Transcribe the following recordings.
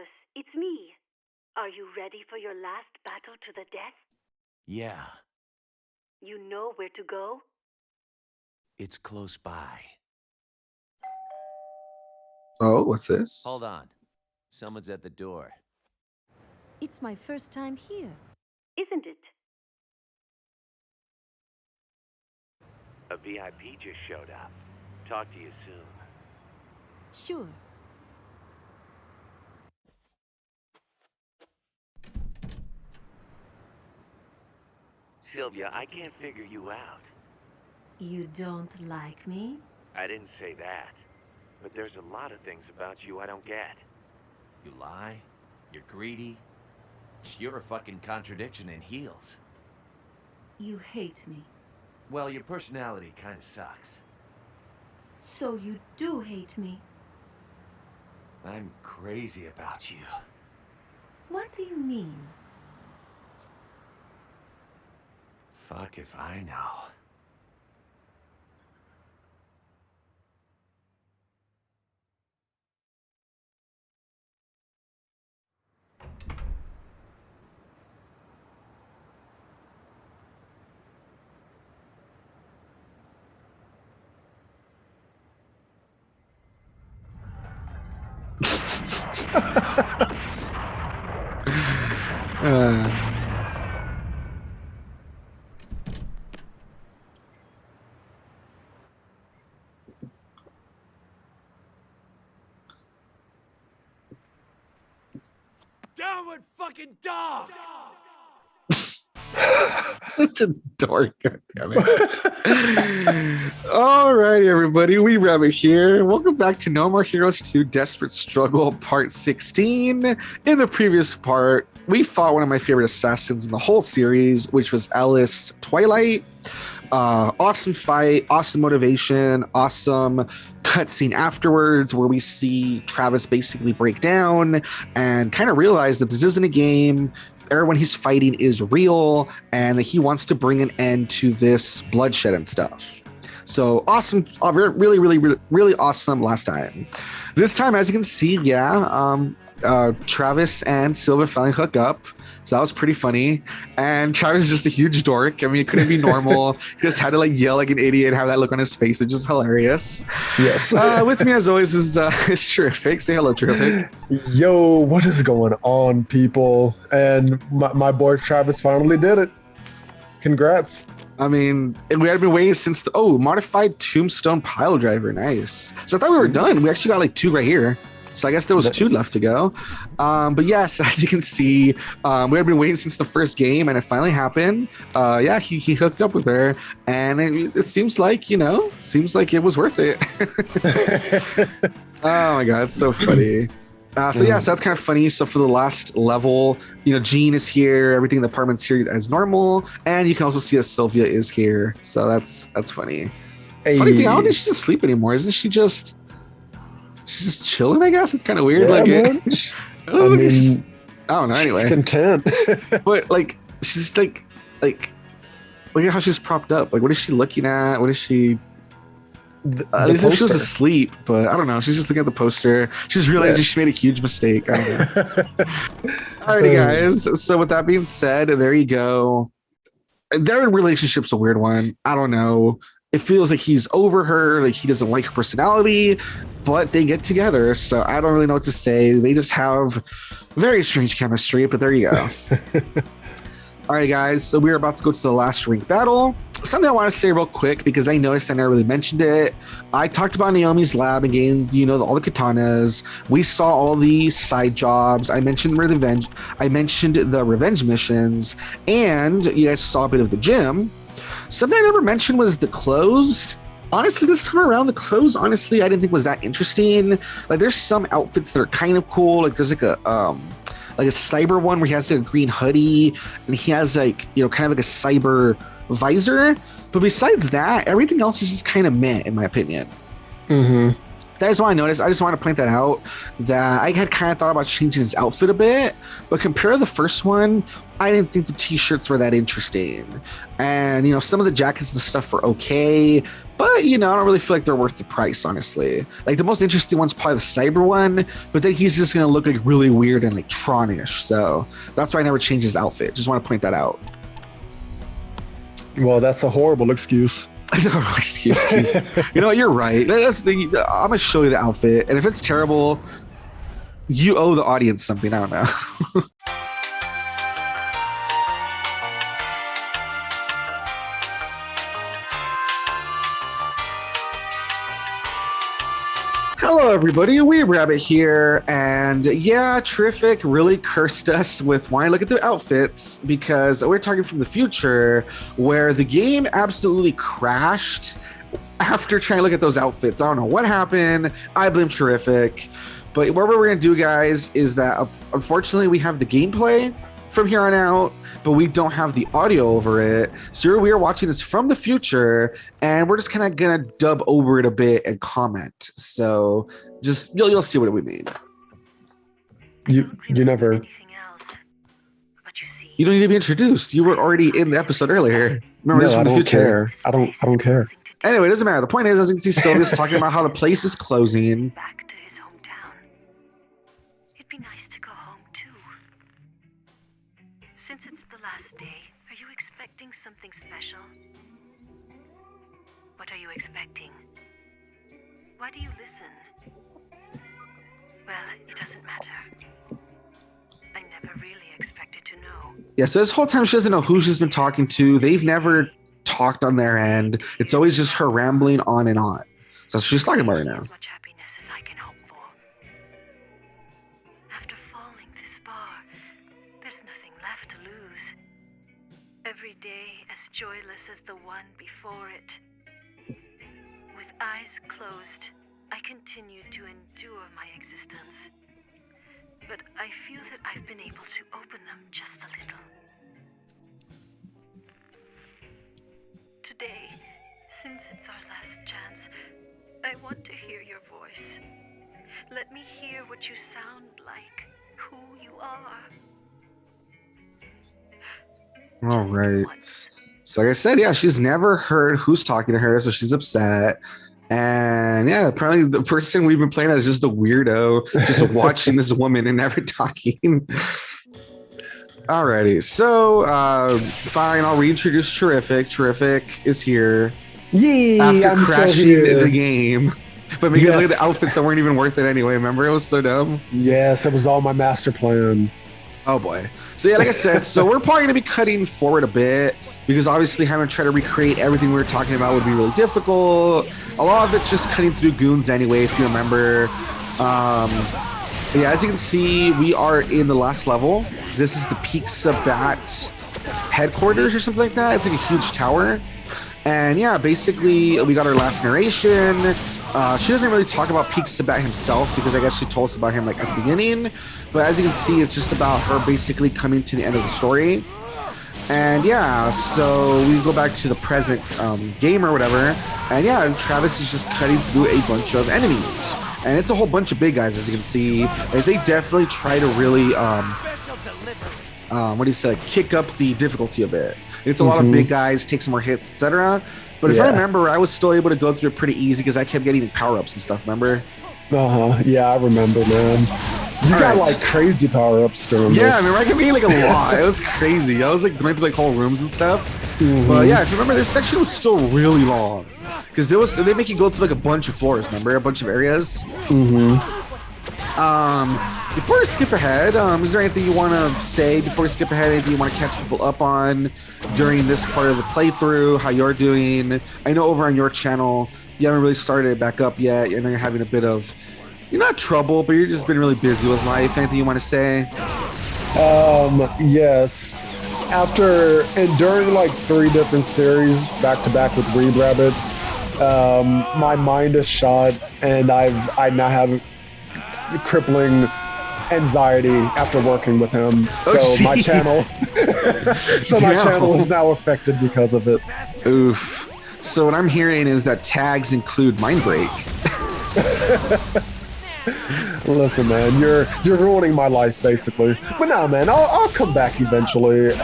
Travis, it's me. Are you ready for your last battle to the death? Yeah, You know where to go? it's close by. Oh, what's this? Hold on. Someone's at the door. It's my first time here. Isn't it? A VIP just showed up. Talk to you soon. Sure. Sylvia, I can't figure you out. You don't like me? I didn't say that. But there's a lot of things about you I don't get. You lie, you're greedy. You're a fucking contradiction in heels. You hate me. Well, your personality kinda sucks. So you do hate me. I'm crazy about you. What do you mean? Fuck if I know. Downward fucking dog! Such a dork. Alrighty, everybody. We Rabbit here. Welcome back to No More Heroes 2 Desperate Struggle Part 16. In the previous part, we fought one of my favorite assassins in the whole series, which was Alice Twilight. Awesome fight, awesome motivation, awesome cutscene afterwards where we see Travis basically break down and kind of realize that this isn't a game. Everyone he's fighting is real and that he wants to bring an end to this bloodshed and stuff. So awesome, really awesome last time. This time, as you can see, Travis and Sylvia finally hook up. So that was pretty funny. And Travis is just a huge dork. I mean, it couldn't be normal. He just had to like yell like an idiot and have that look on his face. It's just hilarious. Yes. With me as always is Charific. Say hello, Charific. Yo, what is going on, people? And my boy Travis finally did it. Congrats. I mean, we had been waiting since the modified tombstone pile driver. Nice. So I thought we were done. We actually got like 2 right here. So I guess there was 2 left to go. But yes, as you can see, we had been waiting since the first game and it finally happened. He hooked up with her and it seems like, it was worth it. Oh my God, it's so funny. So that's kind of funny. So for the last level, Jean is here, everything in the apartment's here as normal. And you can also see that Sylvia is here. So that's funny. Hey. Funny thing, I don't think she's asleep anymore. Isn't she just... She's just chilling, I guess. It's kind of weird. Yeah, I don't know. Anyway, she's content. But like, she's like, look at how she's propped up. Like, what is she looking at? What is she? At least if she was asleep, but I don't know. She's just looking at the poster. She's realizing she made a huge mistake. I don't know. Alrighty, guys. So with that being said, there you go. Their relationship's a weird one. I don't know. It feels like he's over her, like he doesn't like her personality, but they get together. So I don't really know what to say. They just have very strange chemistry, but there you go. All right, guys. So we're about to go to the last ring battle. Something I want to say real quick because I noticed I never really mentioned it. I talked about Naomi's lab and getting, all the katanas. We saw all the side jobs. I mentioned revenge. I mentioned the revenge missions, and you guys saw a bit of the gym. Something I never mentioned was the clothes. Honestly, this time around, the clothes, honestly, I didn't think was that interesting. Like, there's some outfits that are kind of cool. Like, there's like a cyber one where he has like a green hoodie and he has like, kind of like a cyber visor. But besides that, everything else is just kind of meh, in my opinion. Mm-hmm. So I just want to point that out, that I had kind of thought about changing his outfit a bit, but compared to the first one, I didn't think the t-shirts were that interesting. And, you know, some of the jackets and stuff were okay, but, you know, I don't really feel like they're worth the price, honestly. Like, the most interesting one's probably the cyber one, but then he's just going to look like really weird and like Tron-ish. So that's why I never changed his outfit. Just want to point that out. Well, that's a horrible excuse. Excuse. You know what? You're right. I'm gonna show you the outfit, and if it's terrible, you owe the audience something. I don't know. Hello, everybody. Weeb Rabbit here, and yeah, Charific really cursed us with wanting to look at the outfits because we're talking from the future where the game absolutely crashed after trying to look at those outfits. I don't know what happened. I blame Charific, but what we're gonna do, guys, is that unfortunately we have the gameplay from here on out, but we don't have the audio over it. So we are watching this from the future, and we're just kind of gonna dub over it a bit and comment. So just you'll see what we mean. You never. You don't need to be introduced. You were already in the episode earlier. Remember, this No, from I the don't future. care. I don't care. Anyway, it doesn't matter. The point is, as you can see, Sylvia's talking about how the place is closing. Back to his hometown. It'd be nice to go home too. Since it's the last day, are you expecting something special? What are you expecting? Why do you listen? Well, it doesn't matter. I never really expected to know. Yeah, so this whole time she doesn't know who she's been talking to. They've never talked on their end. It's always just her rambling on and on. So she's talking about right now. As much happiness as I can hope for. After falling this far, there's nothing left to lose. Every day as joyless as the one before it. With eyes closed, I continue to endure my existence. But I feel that I've been able to open them just a little. Today, since it's our last chance, I want to hear your voice. Let me hear what you sound like, who you are. All right. So like I said, yeah, she's never heard who's talking to her, so she's upset. And yeah, apparently the person we've been playing as is just a weirdo, just watching this woman and never talking. Alrighty, so fine, I'll reintroduce Charific. Charific is here Yee, after I'm still crashing here. the game. But because look at the Yes. outfits that weren't even worth it anyway, remember? It was so dumb. Yes, it was all my master plan. Oh boy. So yeah, like I said, so we're probably gonna be cutting forward a bit because obviously having to try to recreate everything we were talking about would be really difficult. A lot of it's just cutting through goons anyway, if you remember. But yeah, as you can see, we are in the last level. This is the Pizza Batt headquarters or something like that. It's like a huge tower. And yeah, basically we got our last narration. She doesn't really talk about Pizza Batt himself because I guess she told us about him like at the beginning. But as you can see, it's just about her basically coming to the end of the story. And yeah, so we go back to the present game or whatever. And yeah, Travis is just cutting through a bunch of enemies. And it's a whole bunch of big guys, as you can see. Like, they definitely try to really, what do you say, kick up the difficulty a bit. It's a lot of big guys, take some more hits, etc. But if I remember, I was still able to go through it pretty easy because I kept getting power-ups and stuff, remember? Yeah, I remember, man. You got like crazy power-ups during Yeah, this. I remember I kept getting like a lot. It was crazy. I was like going through like whole rooms and stuff. But yeah, if you remember, this section was still really long because they make you go through like a bunch of floors. Remember, a bunch of areas. Before we skip ahead, is there anything you want to say before we skip ahead? Anything you want to catch people up on during this part of the playthrough? How you're doing? I know over on your channel you haven't really started it back up yet. I know you're having a bit of, you're not trouble, but you're just been really busy with life. Anything you want to say? Yes. After enduring like 3 different series back to back with Weeb Rabbit, my mind is shot, and I now have crippling anxiety after working with him. So my channel, my channel is now affected because of it. Oof. So what I'm hearing is that tags include Mind Break. Listen, man, you're ruining my life, basically. But nah, man, I'll come back eventually.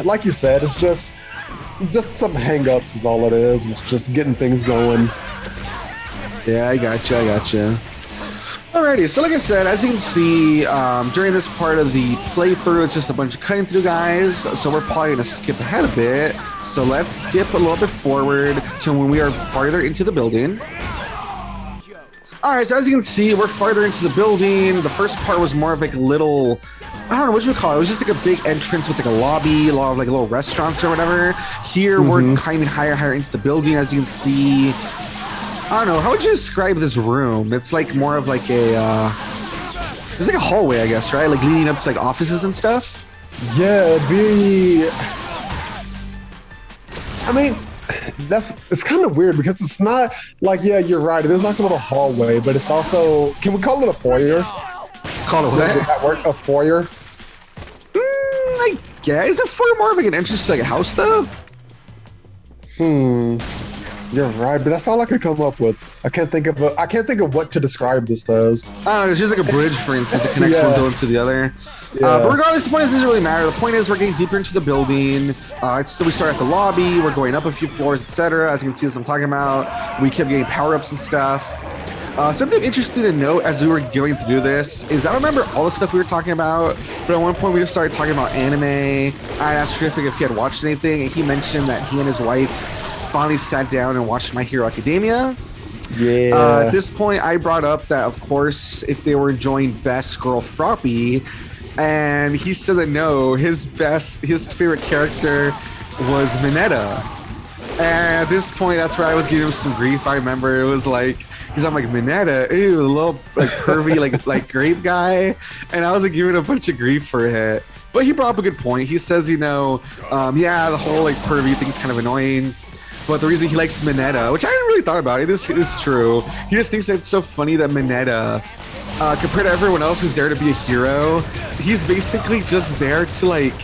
Like you said, it's just some hang-ups is all it is. It's just getting things going. Yeah, I gotcha. Alrighty, so like I said, as you can see, during this part of the playthrough, it's just a bunch of cutting through guys, so we're probably going to skip ahead a bit. So let's skip a little bit forward to when we are farther into the building. Alright, so as you can see, we're farther into the building. The first part was more of like a little, I don't know what you would call it. It was just like a big entrance with like a lobby, a lot of like little restaurants or whatever. Here, we're kind of higher into the building, as you can see. I don't know, how would you describe this room? It's like more of like a, it's like a hallway, I guess, right? Like leading up to like offices and stuff? Yeah, it'd be... I mean, it's kind of weird because it's not like, yeah, you're right. It is like a little hallway, but it's also, can we call it a foyer? Call it what? Does that work? A foyer? I guess. Is a foyer more of like an entrance to like a house though? You're right, but that's all I could come up with. I can't think of what to describe this as. I don't know, it's just like a bridge, for instance, that connects one building to the other. Yeah. But regardless, the point is, it doesn't really matter. The point is, we're getting deeper into the building. So we start at the lobby, we're going up a few floors, etc. As you can see, as I'm talking about, we kept getting power-ups and stuff. Something interesting to note as we were going through this is I don't remember all the stuff we were talking about, but at one point we just started talking about anime. I asked Charific if he had watched anything, and he mentioned that he and his wife finally sat down and watched My Hero Academia. Yeah. At this point, I brought up that, of course, if they were enjoying Best Girl Froppy, and he said that no, his favorite character was Mineta. And at this point, that's where I was giving him some grief. I remember it was like, because I'm like, Mineta, ew, the little like pervy like grape guy, and I was like giving a bunch of grief for it. But he brought up a good point. He says, yeah, the whole like pervy thing's kind of annoying. But the reason he likes Mineta, which I hadn't really thought about, it is true. He just thinks that it's so funny that Mineta, compared to everyone else who's there to be a hero, he's basically just there to like,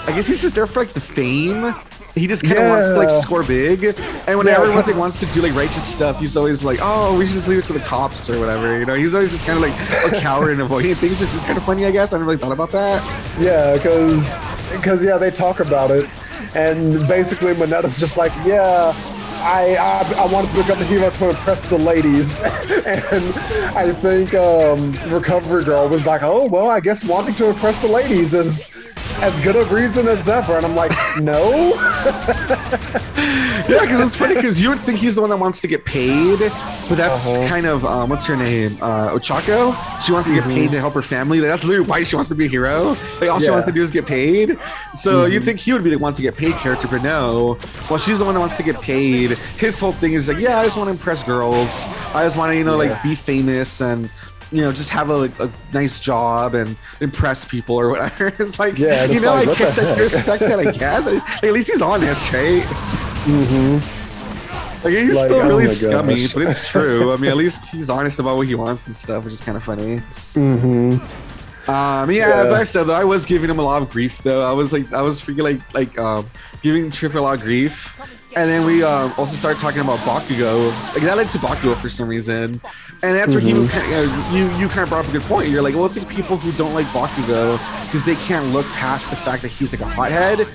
I guess he's just there for like the fame. He just kind of wants to like score big. And when everyone like, wants to do like righteous stuff, he's always like, oh, we should just leave it to the cops or whatever. You know, he's always just kind of like a coward and avoiding things, which is kind of funny, I guess. I never really thought about that. Yeah, because they talk about it. And basically, Mineta's just like, yeah, I wanted to become a hero to impress the ladies. And I think Recovery Girl was like, oh, well, I guess wanting to impress the ladies is as good a reason as ever. And I'm like, no. Yeah, because it's funny because you would think he's the one that wants to get paid, but that's kind of, what's her name? Ochako? She wants to get paid to help her family. That's literally why she wants to be a hero. Like, all she wants to do is get paid. So you'd think he would be the one to get paid character, but no. Well, she's the one that wants to get paid. His whole thing is like, yeah, I just want to impress girls. I just want to, like, be famous and, just have a nice job and impress people or whatever. It's like, I guess I can respect that, I guess. Like, at least he's honest, right? Like, he's still really scummy, but it's true. I mean, at least he's honest about what he wants and stuff, which is kind of funny. But I said though, I was giving him a lot of grief though. I was freaking like giving Trip a lot of grief. And then we also started talking about Bakugo. Like, that led to Bakugo for some reason. And that's where you kind of brought up a good point. You're like, well, it's like people who don't like Bakugo because they can't look past the fact that he's like a hothead.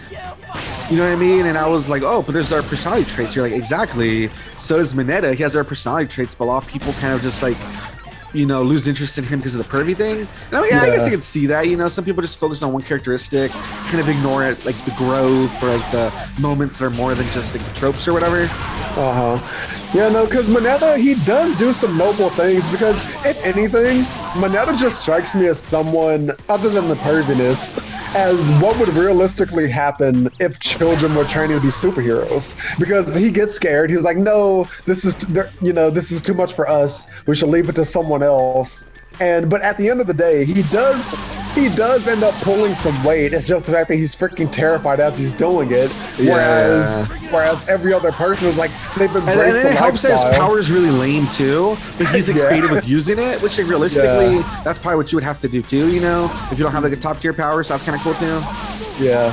You know what I mean? And I was like, oh, but there's our personality traits. You're like, exactly. So is Mineta. He has our personality traits, but a lot of people kind of just like, lose interest in him because of the pervy thing. And I mean, I guess I could see that. Some people just focus on one characteristic, kind of ignore it, like the growth or like the moments that are more than just like the tropes or whatever. Yeah, no, because Mineta, he does do some noble things because, if anything, Mineta just strikes me as someone, other than the perviness, as what would realistically happen if children were training to be superheroes. Because he gets scared. He's like, no, this is too much for us. We should leave it to someone else. But at the end of the day, he does end up pulling some weight. It's just the fact that he's freaking terrified as he's doing it. Whereas every other person is like, they've embraced the lifestyle. And it helps that his power is really lame too. But he's creative with using it, which like, realistically, that's probably what you would have to do too, if you don't have like a top tier power. So that's kind of cool too. Yeah.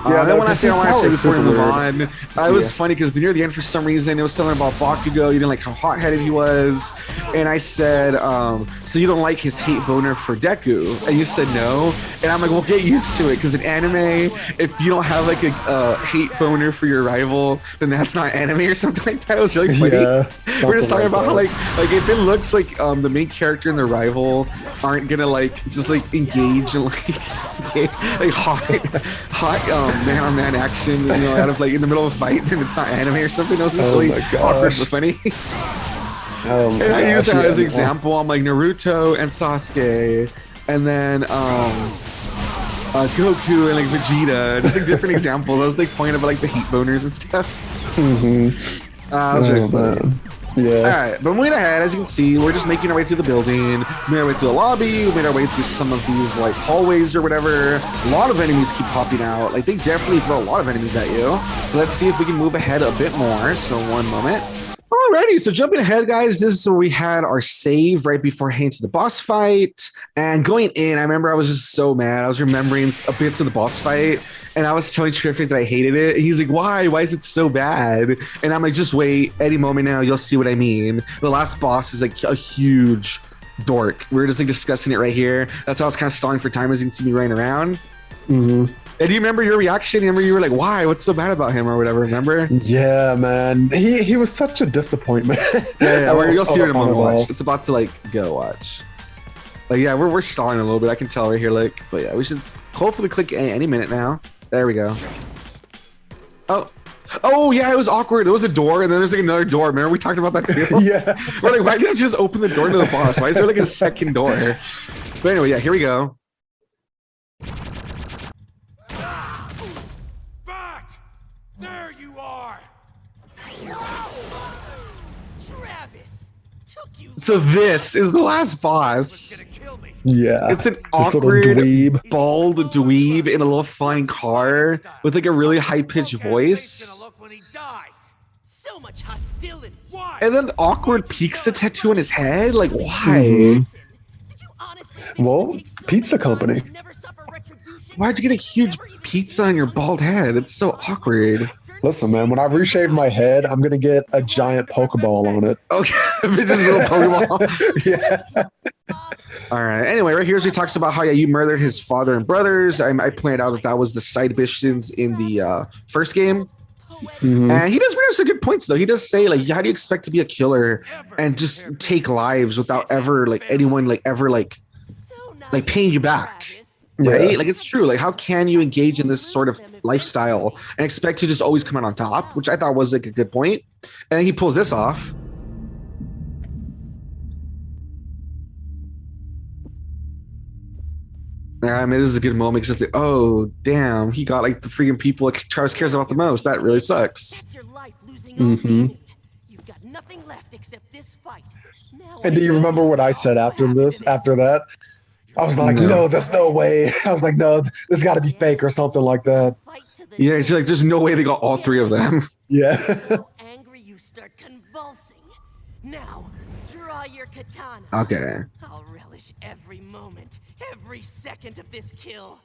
Then when I say before we move weird. on, it was funny because near the end, for some reason, it was something about Bakugo. You didn't like how hot-headed he was, and I said, so you don't like his hate boner for Deku? And you said no, and I'm like, well, get used to it, because in anime, if you don't have like a hate boner for your rival, then that's not anime or something like that. It was really funny. Yeah, We're just talking something about how like like if it looks like the main character and the rival aren't gonna like just like engage in like hot man-on-man action, you know, out of like in the middle of a fight, then it's not anime or something. It was just really awkward but funny. And I use that as an example. I'm like Naruto and Sasuke, and then Goku and like Vegeta, just like different examples. I was like pointing about like the heat boners and stuff. That was really funny. Yeah. Alright, but moving ahead, as you can see, we're just making our way through the building. We made our way through the lobby. We made our way through some of these like hallways or whatever. A lot of enemies keep popping out. Like they definitely throw a lot of enemies at you. Let's see if we can move ahead a bit more. So one moment. Alrighty, so jumping ahead, guys, this is where we had our save right before heading to the boss fight. And going in, I remember I was just so mad. I was remembering bits of the boss fight, and I was telling Charific that I hated it. And he's like, why? Why is it so bad? And I'm like, just wait. Any moment now, you'll see what I mean. The last boss is like a huge dork. We're just like discussing it right here. That's how I was kind of stalling for time, as you can see me running around. And do you remember your reaction? Remember you were like, why? What's so bad about him or whatever, remember? Yeah, man. He was such a disappointment. You'll see it in a moment. Watch. It's about to like go watch. Like, yeah, we're stalling a little bit. I can tell right here, like, but yeah, we should hopefully click any minute now. There we go. Oh yeah, it was awkward. There was a door, and then there's like another door. Remember we talked about that too? Yeah. We're like, why can't I just open the door to the boss? Why is there like a second door? But anyway, yeah, here we go. Batt! There you are! Travis! Took you So this is the last boss. Yeah. It's an This awkward, little dweeb. bald dweeb in a little flying car with like a really high-pitched voice. so much hostility. Why? And then awkward pizza tattoo on his head? Like, why? Did you honestly think Well, it would take so pizza many company. lives to never suffer retribution? Why'd you get a huge Never even pizza on your bald head? It's so awkward. Listen, man, when I reshaved my head, I'm gonna get a giant Pokeball on it. Okay, it's just a little Pokeball. Yeah. All right. Anyway, right here he talks about how you murdered his father and brothers. I pointed out that was the side missions in the first game. And he does bring up some good points, though. He does say, like, how do you expect to be a killer and just take lives without ever, like, anyone, like, ever, like paying you back? Right? Yeah. Like, it's true. Like, how can you engage in this sort of lifestyle and expect to just always come out on top? Which I thought was, like, a good point. And then he pulls this off. I mean, this is a good moment because it's like, oh, damn, he got like the freaking people like Travis cares about the most. That really sucks. That's your life losing all meaning. You've got nothing left except this fight. Now And do you remember what I said after that? I was like, no, there's no way. I was like, no, this got to be fake or something like that. Yeah, it's like, there's no way they got all three of them. Yeah. So angry you start convulsing. Now, draw your katana. Okay. I'll relish every moment, every second of this kill.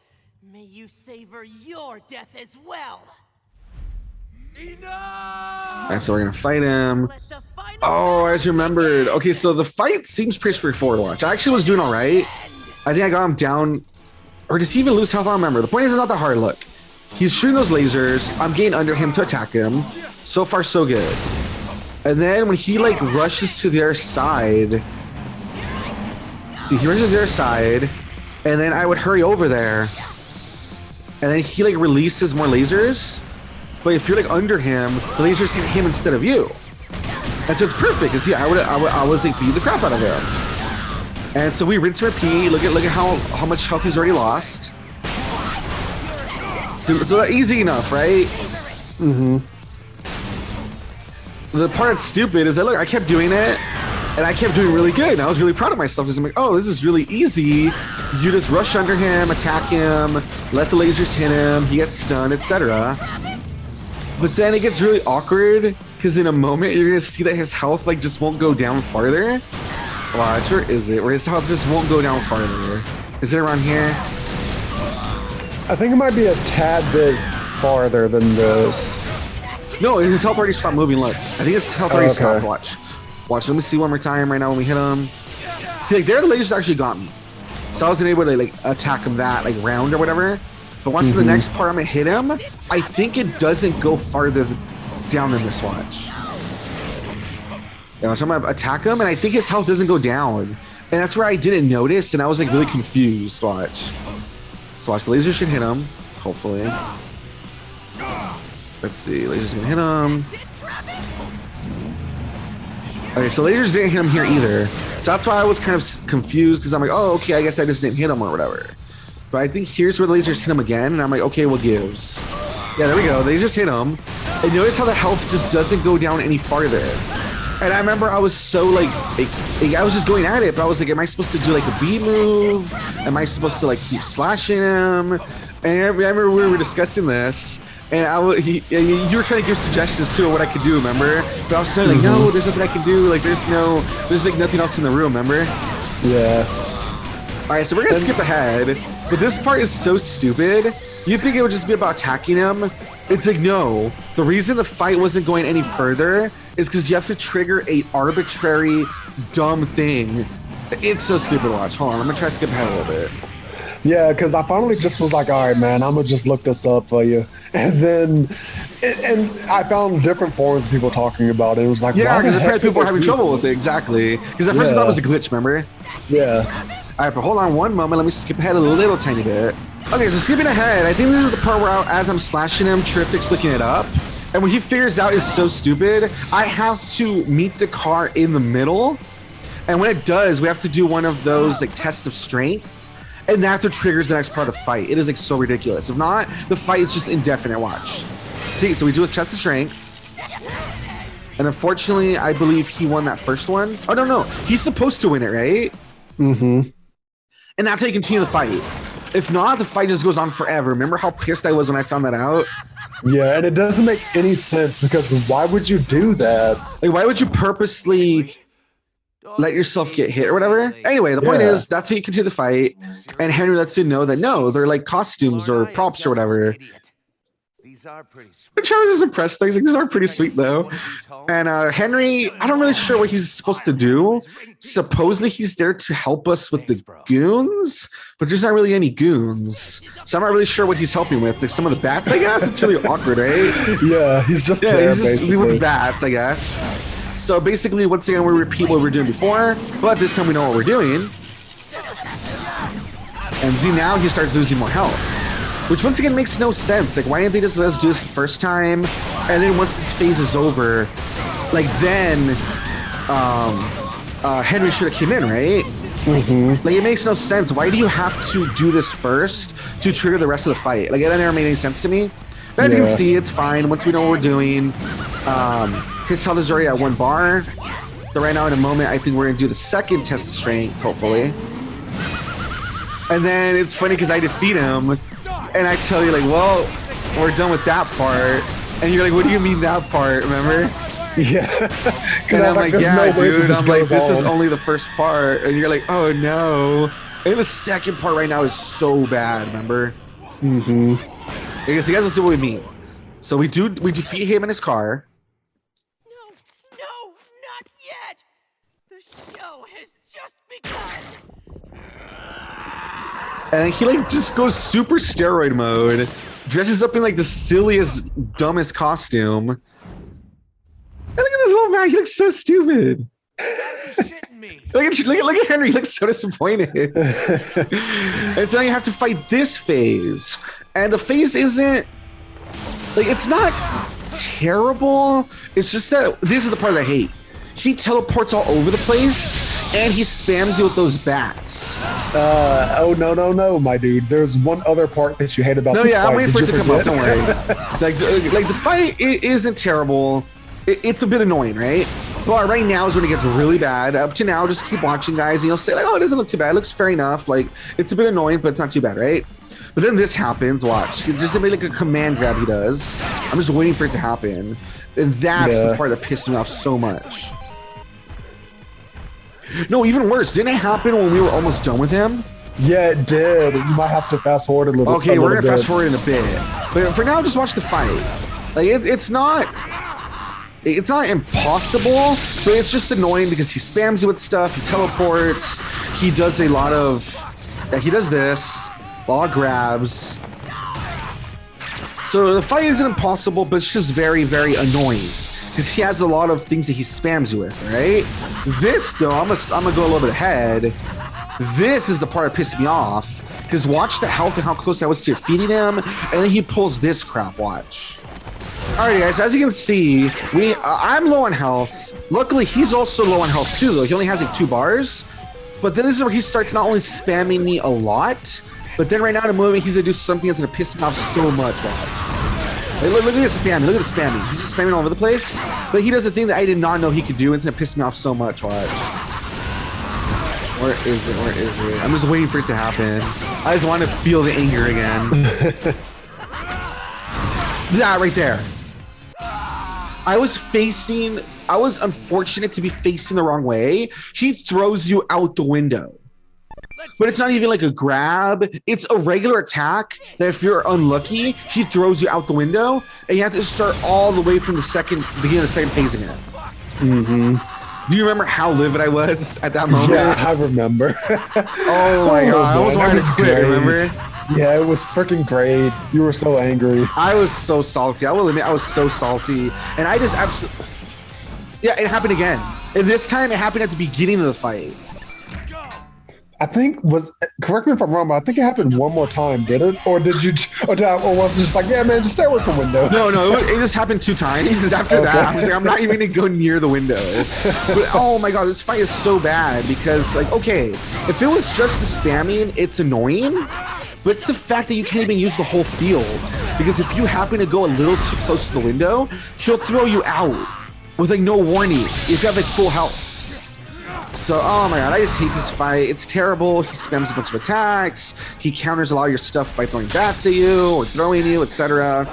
May you savor your death as well. All right, so we're gonna fight him. Let the final Oh, I just remembered. Okay, so the fight seems pretty straightforward to watch. I actually was doing all right. I think I got him down, or does he even lose health? I don't remember. The point is, it's not that hard. Look, he's shooting those lasers. I'm getting under him to attack him. So far, so good. And then when he like rushes to their side, see, he rushes to their side, and then I would hurry over there, and then he like releases more lasers. But if you're like under him, the lasers hit him instead of you. And so it's perfect, because yeah, I was like beating the crap out of him. And so we rinse and repeat. Look at how much health he's already lost. So easy enough, right? The part that's stupid is that look, I kept doing it, and I kept doing really good. And I was really proud of myself because I'm like, oh, this is really easy. You just rush under him, attack him, let the lasers hit him, he gets stunned, etc. But then it gets really awkward because in a moment you're gonna see that his health like just won't go down farther. Watch, where is it? Where his health just won't go down farther. Is it around here? I think it might be a tad bit farther than this. No, his health already stopped moving. Look, I think his health already stopped. Watch. Let me see one more time right now when we hit him. See, like there, the lasers actually got me, so I wasn't able to like attack him that like round or whatever. But once the next part I'm gonna hit him, I think it doesn't go farther down than this. Watch. Yeah, so I'm gonna attack him, and I think his health doesn't go down, and that's where I didn't notice, and I was like really confused. Watch. So watch, the laser should hit him, hopefully. Let's see, laser's gonna hit him. Okay, so lasers didn't hit him here either. So that's why I was kind of confused, because I'm like, oh, okay, I guess I just didn't hit him or whatever. But I think here's where the lasers hit him again, and I'm like, okay, what gives? Yeah, there we go, they just hit him. And notice how the health just doesn't go down any farther. And I remember I was so like I was just going at it, but I was like, am I supposed to do like a B move? Am I supposed to like keep slashing him? And I remember we were discussing this, and you were trying to give suggestions too of what I could do, remember? But I was saying like, no, there's nothing I can do. Like there's like nothing else in the room, remember? Yeah. All right, so we're gonna skip ahead, but this part is so stupid. You'd think it would just be about attacking him. It's like, no, the reason the fight wasn't going any further is because you have to trigger a arbitrary, dumb thing. It's so stupid. Watch, hold on, I'm gonna try to skip ahead a little bit. Yeah, because I finally just was like, all right, man, I'm gonna just look this up for you. And then, and I found different forums of people talking about it. It was like, yeah, because apparently people were having trouble with it, exactly. Because at first I thought it was a glitch, remember? Yeah. All right, but hold on one moment. Let me skip ahead a little tiny bit. Okay, so skipping ahead, I think this is the part where as I'm slashing him, Charific's looking it up. And what he figures out is so stupid. I have to meet the car in the middle. And when it does, we have to do one of those like tests of strength. And that's what triggers the next part of the fight. It is like so ridiculous. If not, the fight is just indefinite. Watch. See, so we do his test of strength. And unfortunately, I believe he won that first one. Oh, no. He's supposed to win it, right? Mm-hmm. And that's how you continue the fight. If not, the fight just goes on forever. Remember how pissed I was when I found that out? Yeah, and it doesn't make any sense because why would you do that? Like, why would you purposely let yourself get hit or whatever? Anyway, the point is, that's how you continue the fight. And Henry lets you know that no, they're like costumes or props or whatever. Which I was just impressed. Like, these are pretty sweet though. And Henry, I'm not really sure what he's supposed to do. Supposedly he's there to help us with the goons, but there's not really any goons. So I'm not really sure what he's helping with. Like some of the bats, I guess. It's really awkward, right? Yeah, he's just there, he's just with bats, I guess. So basically, once again, we repeat what we were doing before, but this time we know what we're doing. And see, now he starts losing more health. Which once again makes no sense. Like, why didn't they just let us do this the first time? And then once this phase is over, like then Henry should have came in, right? Mm-hmm. Like, it makes no sense. Why do you have to do this first to trigger the rest of the fight? Like, that never made any sense to me. But as you can see, it's fine. Once we know what we're doing, his health is already at 1 bar. So right now, in a moment, I think we're gonna do the second test of strength, hopefully. And then it's funny because I defeat him. And I tell you, like, well, we're done with that part. And you're like, what do you mean that part, remember? Yeah. And I'm like, yeah, dude. I'm like, this is only the first part. And you're like, oh, no. And the second part right now is so bad, remember? Mm-hmm. I guess you guys will see what we mean. So we defeat him in his car. No, not yet. The show has just begun. And he like just goes super steroid mode, dresses up in like the silliest, dumbest costume. And look at this little man, he looks so stupid. Look at Henry, he looks so disappointed. And so now you have to fight this phase. And the phase isn't like, it's not terrible. It's just that this is the part that I hate. He teleports all over the place and he spams you with those bats. Oh, no, my dude. There's one other part that you hate about this fight. I'm waiting for it to come up, don't worry. like the fight, it isn't terrible. It's a bit annoying, right? But right now is when it gets really bad. Up to now, just keep watching, guys, and you'll say, like, oh, it doesn't look too bad. It looks fair enough. Like, it's a bit annoying, but it's not too bad, right? But then this happens, watch. It's just like a command grab he does. I'm just waiting for it to happen. And that's the part that pissed me off so much. No, even worse. Didn't it happen when we were almost done with him? Yeah, it did. You might have to fast forward a little. Okay, we're gonna fast forward in a bit, but for now, just watch the fight. Like it's not impossible, but it's just annoying because he spams you with stuff. He teleports. He does a lot of. He does this. A lot of grabs. So the fight isn't impossible, but it's just very, very annoying because he has a lot of things that he spams you with. Right? This though, I'm gonna go a little bit ahead. This is the part that pissed me off because watch the health and how close I was to feeding him, and then he pulls this crap. Watch. Alright guys, as you can see, I'm low on health. Luckily, he's also low on health too, though. He only has like 2 bars. But then this is where he starts not only spamming me a lot, but then right now in a moment, he's gonna do something that's gonna piss me off so much. Like, look at this spamming, look at the spamming. He's just spamming all over the place. But he does a thing that I did not know he could do, and it's gonna piss me off so much. Watch. Where is it? Where is it? I'm just waiting for it to happen. I just want to feel the anger again. That right there. I was unfortunate to be facing the wrong way. He throws you out the window. But it's not even like a grab. It's a regular attack that if you're unlucky, he throws you out the window and you have to start all the way from the beginning of the second phase again. Mm-hmm. Do you remember how livid I was at that moment? Yeah, I remember. Oh my god, I almost wanted to quit, remember? Yeah, it was freaking great. You were so angry. I was so salty. I will admit, I was so salty. And I just absolutely... Yeah, it happened again. And this time, it happened at the beginning of the fight. I think correct me if I'm wrong, but I think it happened one more time, did it? Or did you, or was it just like, yeah, man, just stay away from windows? No, it just happened 2 times. Because after that, I was like, I'm not even gonna go near the window. But oh my god, this fight is so bad because, like, okay, if it was just the spamming, it's annoying. But it's the fact that you can't even use the whole field. Because if you happen to go a little too close to the window, he'll throw you out with like no warning if you have like full health. So, oh my god, I just hate this fight. It's terrible. He spams a bunch of attacks. He counters a lot of your stuff by throwing bats at you or throwing you, etc.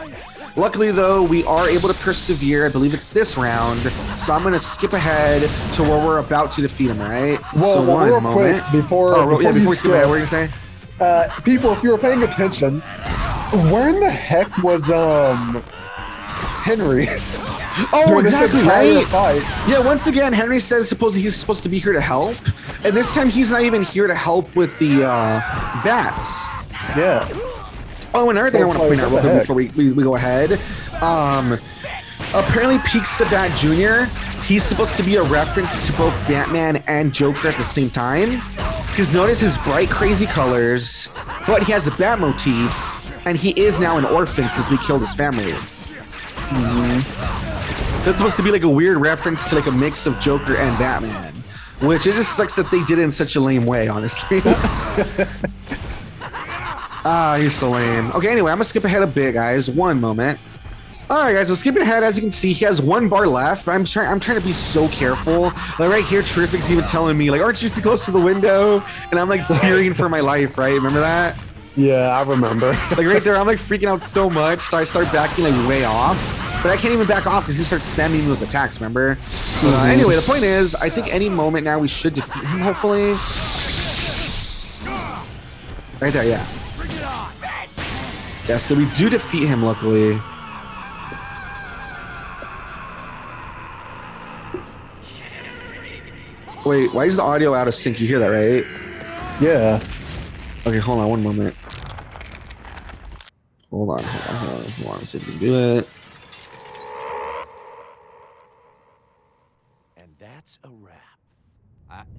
Luckily, though, we are able to persevere. I believe it's this round. So I'm going to skip ahead to where we're about to defeat him, right? Well, so real quick, before we skip ahead, what are you going to say? People, if you were paying attention, where in the heck was Henry? Oh, exactly, right? Fight. Yeah, once again, Henry says supposedly he's supposed to be here to help, and this time he's not even here to help with the bats. Yeah. Oh, another thing I want to point out real quick before we go ahead. Apparently, Pizza Batt Jr., he's supposed to be a reference to both Batman and Joker at the same time. Because notice his bright, crazy colors, but he has a bat motif, and he is now an orphan because we killed his family. Mm-hmm. So it's supposed to be like a weird reference to like a mix of Joker and Batman, which it just sucks that they did it in such a lame way, honestly. He's so lame. Okay, anyway, I'm gonna skip ahead a bit, guys. One moment. All right, guys, so skipping ahead, as you can see, he has 1 bar left. I'm trying to be so careful. Like right here, Charific's even telling me, like, aren't you too close to the window? And I'm like fearing for my life, right? Remember that? Yeah, I remember. Like right there, I'm like freaking out so much, so I start backing like way off. But I can't even back off because he starts spamming me with attacks, remember? Anyway, the point is, I think any moment now we should defeat him, hopefully. Right there, yeah. Yeah, so we do defeat him, luckily. Wait, why is the audio out of sync? You hear that, right? Yeah. Okay, hold on one moment. Hold on. Let's see if we can do it. And that's a wrap.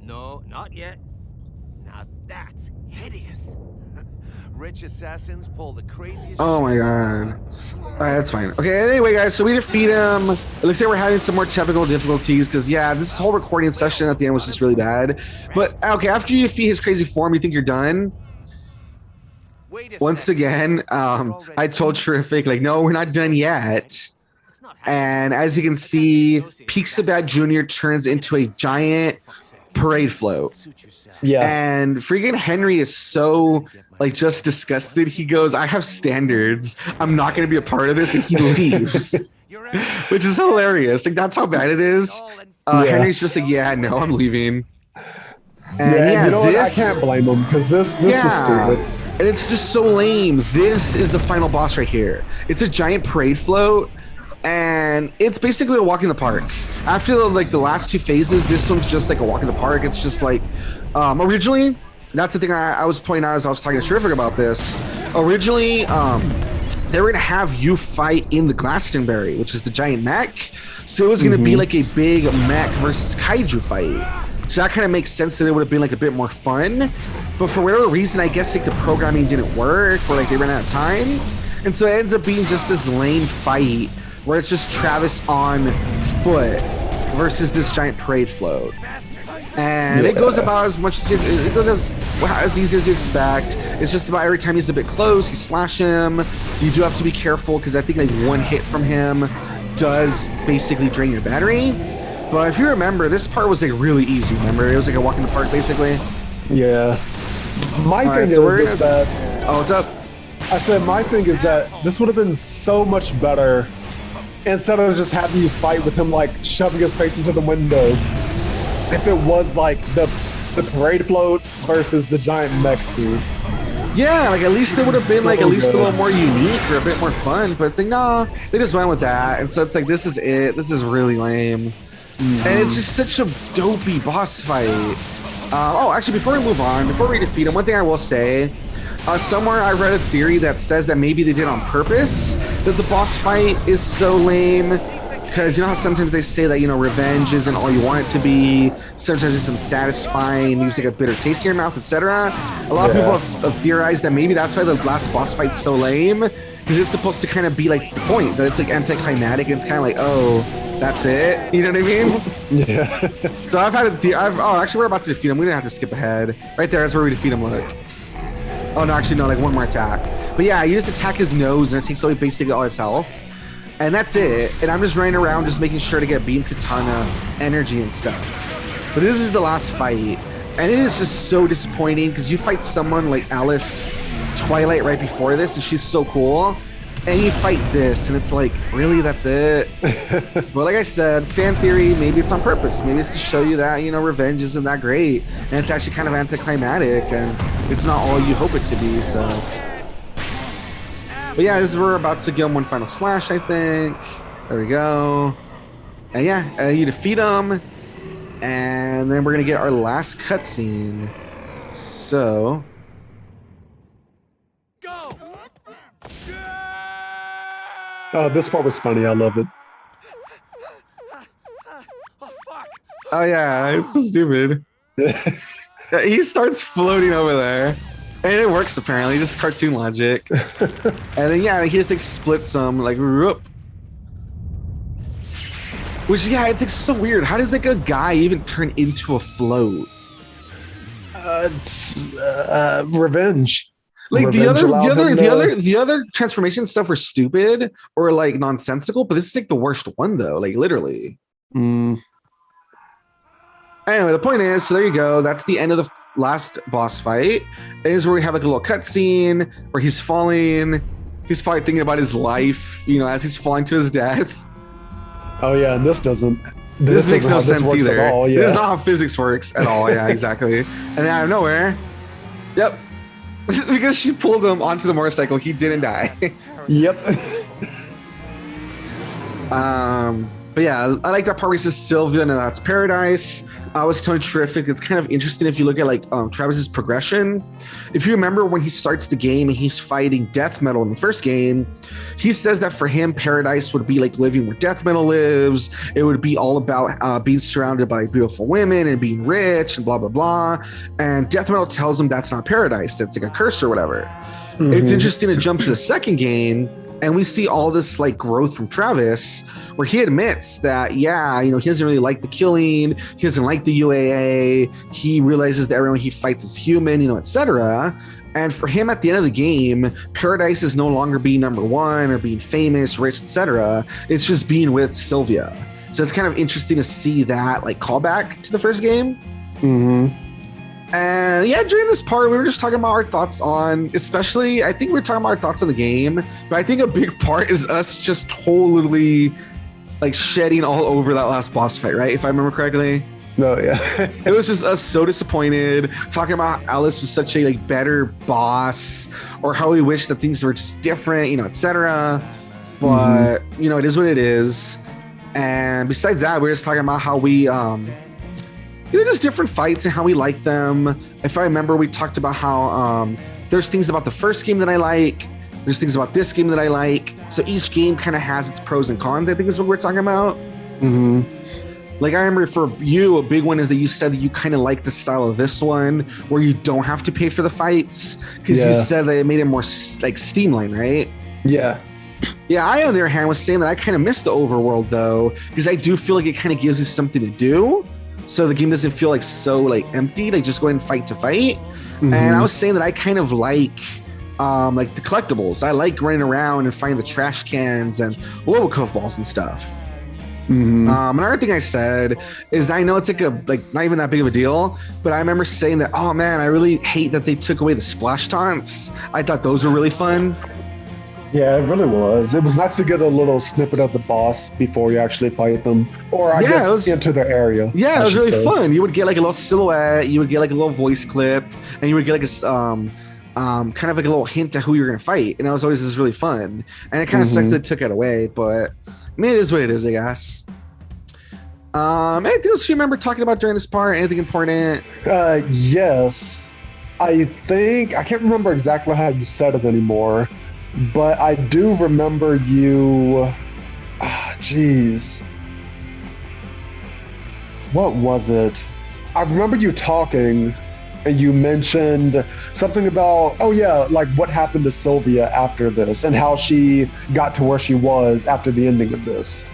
No, not yet. Now that's hideous. Rich assassins pull the craziest. Oh my god. Alright, that's fine. Okay, anyway, guys, so we defeat him. It looks like we're having some more technical difficulties because, yeah, this whole recording session at the end was just really bad. But, okay, after you defeat his crazy form, you think you're done? Once again, I told Charific, like, no, we're not done yet. And as you can see, Pizza Batt Jr. turns into a giant parade float. Yeah. And freaking Henry is so, like, just disgusted. He goes, I have standards. I'm not going to be a part of this. And he leaves. Which is hilarious. Like, that's how bad it is. Henry's just like, yeah, no, I'm leaving. And you know what? I this, can't blame him because this was stupid. And it's just so lame. This is the final boss right here. It's a giant parade float, and it's basically a walk in the park. After the last two phases, this one's just like a walk in the park. It's just like originally. That's the thing I was pointing out as I was talking to Charific about this. Originally, they were gonna have you fight in the Glastonbury, which is the giant mech. So it was gonna be like a big mech versus kaiju fight. So that kind of makes sense that it would have been like a bit more fun. But for whatever reason, I guess like the programming didn't work, or like they ran out of time. And so it ends up being just this lame fight where it's just Travis on foot versus this giant parade float. And it goes about as much as it goes as easy as you expect. It's just about every time he's a bit close, you slash him. You do have to be careful because I think like one hit from him does basically drain your battery. But if you remember, this part was like really easy. Remember, it was like a walk in the park basically. Yeah. My thing is that. Oh, what's up? I said my thing is that this would have been so much better instead of just having you fight with him like shoving his face into the window. If it was like the parade float versus the giant mech suit. Yeah, like at least they would have been like at least a little more unique or a bit more fun. But it's like, no, they just went with that. And so it's like, this is it. This is really lame. And it's just such a dopey boss fight. Actually, before we move on, before we defeat him, one thing I will say, somewhere I read a theory that says that maybe they did on purpose that the boss fight is so lame. Because you know how sometimes they say that, you know, revenge isn't all you want it to be. Sometimes it's unsatisfying, leaves like a bitter taste in your mouth, etc. A lot of people have theorized that maybe that's why the last boss fight's so lame. Because it's supposed to kind of be like the point, that it's like anticlimactic and it's kind of like, oh, that's it. You know what I mean? Yeah. So I've had a theory. Actually, we're about to defeat him. We didn't have to skip ahead. Right there is where we defeat him, look. Oh, no, actually, no, like one more attack. But yeah, you just attack his nose and it takes away basically all his health. And that's it. And I'm just running around just making sure to get beam katana energy and stuff. But this is the last fight. And it is just so disappointing because you fight someone like Alice Twilight right before this and she's so cool. And you fight this and it's like, really, that's it? But like I said, fan theory, maybe it's on purpose. Maybe it's to show you that, you know, revenge isn't that great. And it's actually kind of anticlimactic and it's not all you hope it to be, so. But yeah, this is where we're about to give him one final slash, I think. There we go. And yeah, you defeat him. And then we're going to get our last cutscene. So. Go! Oh, this part was funny. I love it. Oh, fuck! Oh yeah, it's so stupid. He starts floating over there. And it works apparently, just cartoon logic. And then yeah, he just like splits them like whoop. Which yeah, it's like so weird. How does like a guy even turn into a float? Revenge. Like Revenge the other transformation stuff were stupid or like nonsensical, but this is like the worst one though, like literally. Anyway, the point is, so there you go. That's the end of the last boss fight. It is where we have like a little cutscene where he's falling. He's probably thinking about his life, you know, as he's falling to his death. Oh yeah, and this doesn't. This makes no sense either. All, yeah. This is not how physics works at all. Yeah, exactly. And then out of nowhere, yep, because she pulled him onto the motorcycle, he didn't die. Yep. But yeah, I like that part where he says Sylvia and that's paradise. I was telling Charific, it's kind of interesting if you look at like Travis's progression. If you remember when he starts the game and he's fighting death metal in the first game, he says that for him, paradise would be like living where death metal lives. It would be all about being surrounded by beautiful women and being rich and blah, blah, blah. And death metal tells him that's not paradise. That's like a curse or whatever. It's interesting to jump to the second game and we see all this like growth from Travis where he admits that, yeah, you know, he doesn't really like the killing. He doesn't like the UAA. He realizes that everyone he fights is human, you know, etc. And for him at the end of the game, paradise is no longer being number one or being famous, rich, etc. It's just being with Sylvia. So it's kind of interesting to see that like callback to the first game. And yeah, during this part, we were just talking about our thoughts on, especially, I think we were talking about our thoughts on the game, but I think a big part is us just totally like shedding all over that last boss fight, right? If I remember correctly. No, yeah. It was just us so disappointed, talking about how Alice was such a like better boss, or how we wish that things were just different, etc. But it is what it is. And besides that, we're just talking about how we just different fights and how we like them. If I remember, we talked about how there's things about the first game that I like, there's things about this game that I like. So each game kind of has its pros and cons, I think is what we're talking about. Like, I remember for you, a big one is that you said that you kind of like the style of this one, where you don't have to pay for the fights, because you said that it made it more like streamlined, right? Yeah. Yeah, I, on the other hand, was saying that I kind of miss the overworld, though, because I do feel like it kind of gives you something to do, so the game doesn't feel like so like empty, like just go ahead and fight to fight. And I was saying that I kind of like the collectibles. I like running around and finding the trash cans and Lobocove balls and stuff. Another thing I said is, I know it's like not even that big of a deal, but I remember saying that, oh man, I really hate that they took away the splash taunts. I thought those were really fun. Yeah, it really was. It was nice to get a little snippet of the boss before you actually fight them, or I guess into their area. Yeah, it was really fun. You would get like a little silhouette, you would get like a little voice clip, and you would get like a kind of like a little hint to who you're gonna fight, and that was always just really fun. And it kind of sucks that they took it away, but I mean, it is what it is, I guess. Anything else you remember talking about during this part? Anything important? Yes. I think, I can't remember exactly how you said it anymore, but I do remember you. Jeez. What was it? I remember you talking, and you mentioned something about, like what happened to Sylvia after this, and how she got to where she was after the ending of this.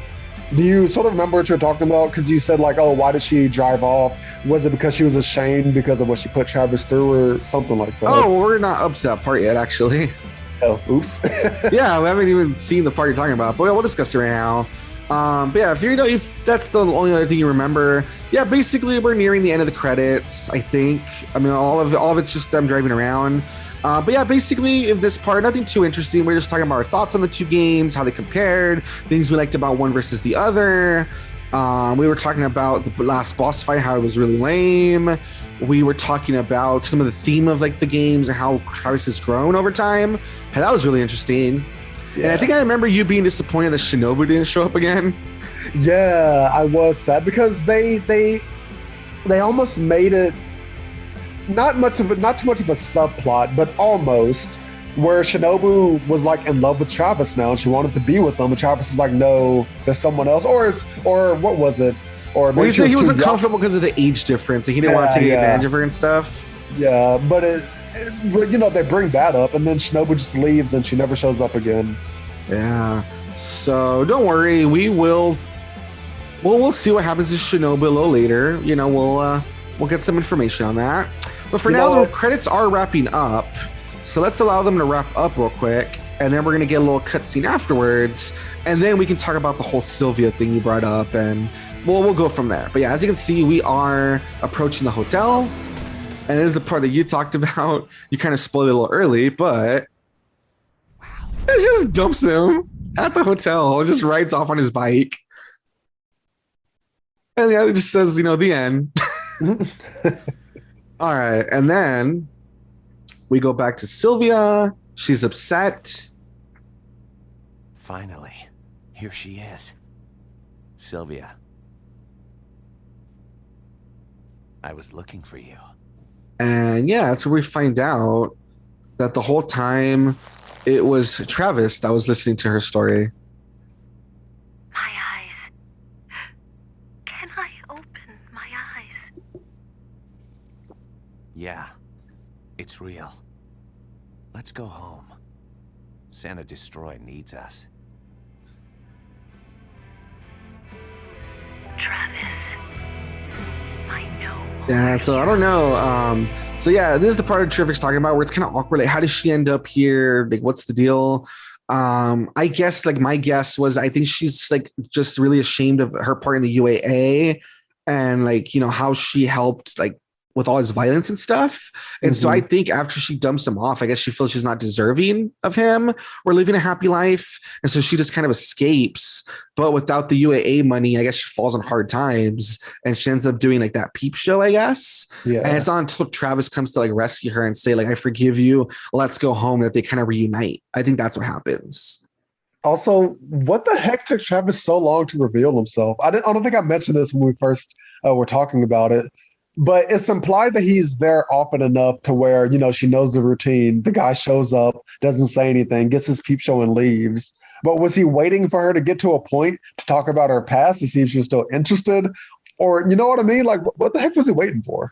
Do you sort of remember what you're talking about? Because you said like, oh, why did she drive off? Was it because she was ashamed because of what she put Travis through, or something like that? Oh, well, we're not up to that part yet, actually. Oh, oops. Yeah, we haven't even seen the part you're talking about, but we'll discuss it right now. But yeah, if that's the only other thing you remember, yeah, basically we're nearing the end of the credits, I think. I mean, all of it's just them driving around. But yeah, basically in this part, nothing too interesting. We're just talking about our thoughts on the two games, how they compared, things we liked about one versus the other. We were talking about the last boss fight, how it was really lame. We were talking about some of the theme of like the games and how Travis has grown over time. Hey, that was really interesting. Yeah. And I think I remember you being disappointed that Shinobu didn't show up again. Yeah, I was sad because they almost made it not too much of a subplot, but almost, where Shinobu was like in love with Travis now, and she wanted to be with him, and Travis was like, no, there's someone else, or what was it? Or maybe he said he was uncomfortable because of the age difference, and he didn't want to take advantage of her and stuff. Yeah, but they bring that up, and then Shinobu just leaves, and she never shows up again. Yeah. So don't worry, we'll see what happens to Shinobu a little later. We'll get some information on that. But for now, the credits are wrapping up, so let's allow them to wrap up real quick, and then we're gonna get a little cutscene afterwards, and then we can talk about the whole Sylvia thing you brought up, and we'll go from there. But yeah, as you can see, we are approaching the hotel. And it is the part that you talked about. You kind of spoiled it a little early, but it just dumps him at the hotel and just rides off on his bike. And yeah, it just says, the end. All right. And then we go back to Sylvia. She's upset. Finally, here she is. Sylvia. I was looking for you. And yeah, that's where we find out that the whole time it was Travis that was listening to her story. My eyes. Can I open my eyes? Yeah, it's real. Let's go home. Santa Destroy needs us. Travis. I know. Yeah, so I don't know. So yeah, this is the part of Charific's talking about where it's kind of awkward. Like, how does she end up here? Like, what's the deal? I guess like my guess was I think she's like just really ashamed of her part in the UAA, and like how she helped like with all his violence and stuff. And so I think after she dumps him off, I guess she feels she's not deserving of him or living a happy life. And so she just kind of escapes. But without the UAA money, I guess she falls on hard times and she ends up doing like that peep show, I guess. Yeah. And it's not until Travis comes to like rescue her and say, like, I forgive you, let's go home, that they kind of reunite. I think that's what happens. Also, what the heck took Travis so long to reveal himself? I don't think I mentioned this when we first were talking about it. But it's implied that he's there often enough to where, you know, she knows the routine. The guy shows up, doesn't say anything, gets his peep show and leaves. But was he waiting for her to get to a point to talk about her past to see if she was still interested? Or, you know what I mean? Like, what the heck was he waiting for?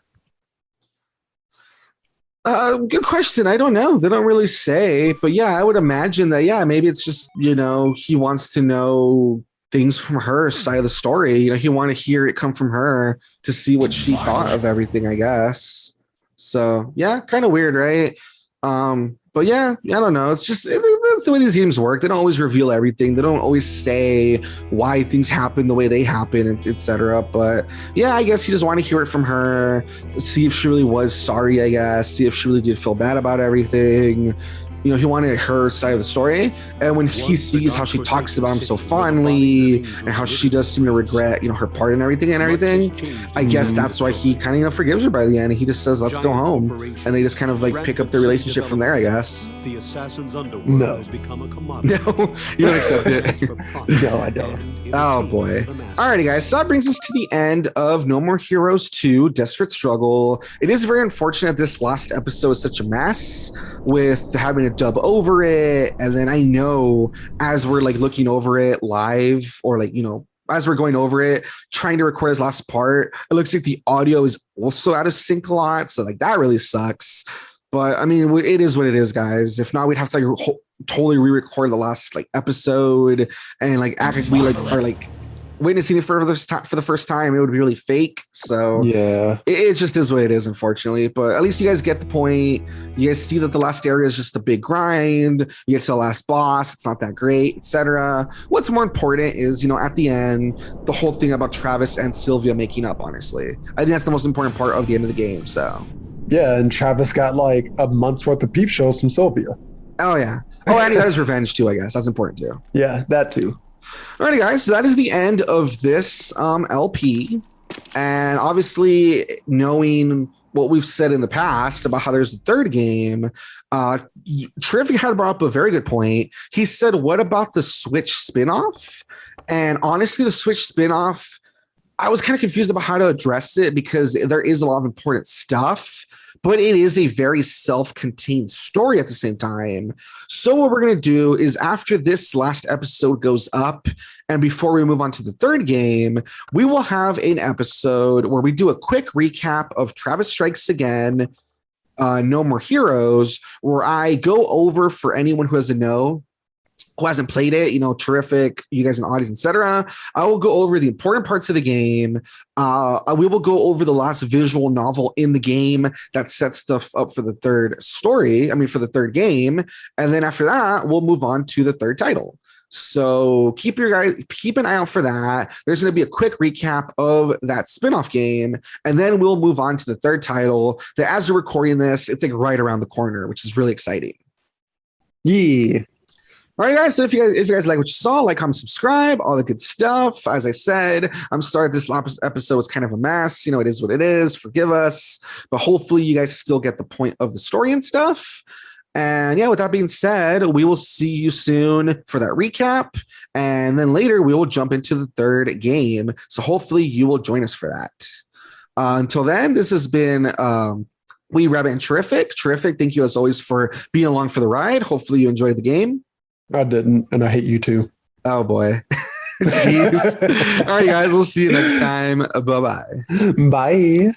Good question. I don't know. They don't really say. But yeah, I would imagine that, yeah, maybe it's just, you know, he wants to know things from her side of the story. You know, he want to hear it come from her to see what she thought of everything, I guess. So yeah, kind of weird, right? But yeah, I don't know. It's just, that's the way these games work. They don't always reveal everything. They don't always say why things happen the way they happen, etc. But yeah, I guess he just wanted to hear it from her, see if she really was sorry, I guess, see if she really did feel bad about everything. You know, he wanted her side of the story. And when he sees how she talks about him so fondly and how she does seem to regret, you know, her part and everything, I guess that's why he kind of, you know, forgives her by the end. And he just says, let's go home. And they just kind of like pick up their relationship from there, I guess. The assassin's underworld has become a commodity. No, you don't accept it. No, I don't. Oh boy. Alrighty, guys. So that brings us to the end of No More Heroes 2 Desperate Struggle. It is very unfortunate this last episode is such a mess with having to dub over it. And then I know as we're like looking over it live or like, you know, as we're going over it, trying to record his last part, it looks like the audio is also out of sync a lot. So like that really sucks. But I mean, it is what it is, guys. If not, we'd have to like totally re-record the last like episode and like act like we like are like witnessing it for the first time. It would be really fake. So yeah, it just is what it is, unfortunately. But at least you guys get the point. You guys see that the last area is just a big grind. You get to the last boss. It's not that great, etc. What's more important is, you know, at the end, the whole thing about Travis and Sylvia making up. Honestly, I think that's the most important part of the end of the game. So yeah, and Travis got like a month's worth of peep shows from Sylvia. Oh yeah. Oh, and he got his revenge too. I guess that's important too. Yeah, that too. Alrighty, guys. So that is the end of this LP, and obviously knowing what we've said in the past about how there's a third game, Charific had brought up a very good point. He said, "What about the Switch spinoff?" And honestly, the Switch spinoff, I was kind of confused about how to address it because there is a lot of important stuff, but it is a very self-contained story at the same time. So what we're going to do is after this last episode goes up and before we move on to the third game, we will have an episode where we do a quick recap of Travis Strikes Again, No More Heroes, where I go over for anyone who doesn't know, who hasn't played it, you know, Charific, you guys in the audience, etc. I will go over the important parts of the game. We will go over the last visual novel in the game that sets stuff up for the third story. I mean, for the third game. And then after that, we'll move on to the third title. So keep an eye out for that. There's going to be a quick recap of that spin-off game, and then we'll move on to the third title that as we're recording this, it's like right around the corner, which is really exciting. Yeah. All right, guys. So if you guys like what you saw, like, comment, subscribe, all the good stuff. As I said, I'm sorry this last episode was kind of a mess. You know, it is what it is. Forgive us. But hopefully you guys still get the point of the story and stuff. And yeah, with that being said, we will see you soon for that recap. And then later we will jump into the third game. So hopefully you will join us for that. Until then, this has been Weeb, Rabbit, and Charific. Thank you as always for being along for the ride. Hopefully you enjoyed the game. I didn't, and I hate you too. Oh boy. Jeez. All right, guys, we'll see you next time. Bye-bye. Bye.